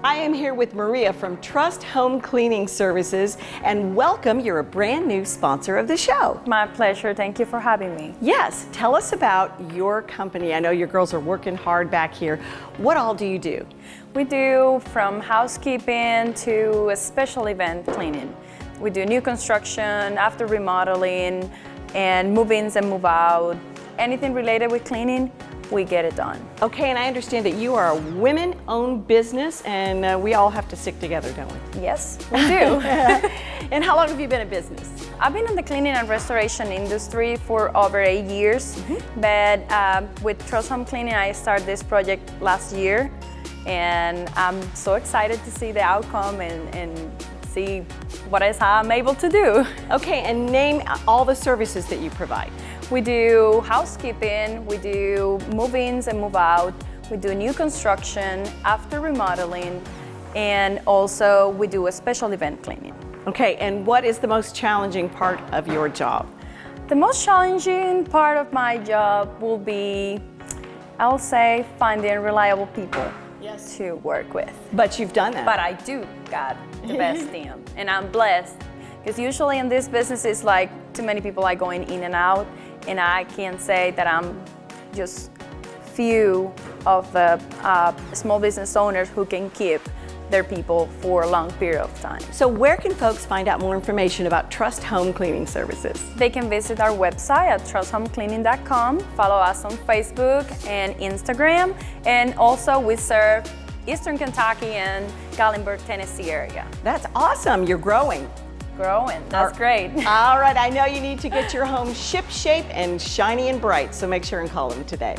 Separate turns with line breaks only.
I am here with Maria from Trust Home Cleaning Services, and welcome. You're a brand new sponsor of the show.
My pleasure. Thank you for having me.
Yes, tell us about your company. I know your girls are working hard back here. What all do you do?
We do from housekeeping to a special event cleaning. We do new construction, after remodeling, and move-ins and move-out. Anything related with cleaning, we get it done.
Okay, and I understand that you are a women-owned business, and we all have to stick together, don't we?
Yes, we do.
And how long have you been in business?
I've been in the cleaning and restoration industry for over 8 years, but with Trust Home Cleaning, I started this project last year, and I'm so excited to see the outcome and see what I'm able to do.
Okay, and name all the services that you provide.
We do housekeeping, we do move-ins and move-out, we do new construction, after remodeling, and also we do a special event cleaning.
Okay, and what is the most challenging part of your job?
The most challenging part of my job will be, I'll say, finding reliable people to work with.
But you've done that.
But I do got the best team, and I'm blessed, because usually in this business it's like too many people are going in and out, and I can say that I'm just few of the small business owners who can keep their people for a long period of time.
So where can folks find out more information about Trust Home Cleaning Services?
They can visit our website at trusthomecleaning.com, follow us on Facebook and Instagram, and also we serve Eastern Kentucky and Gallenberg, Tennessee area.
That's awesome, you're growing.
Growing, that's great.
All right, I know you need to get your home ship shape and shiny and bright, so make sure and call them today.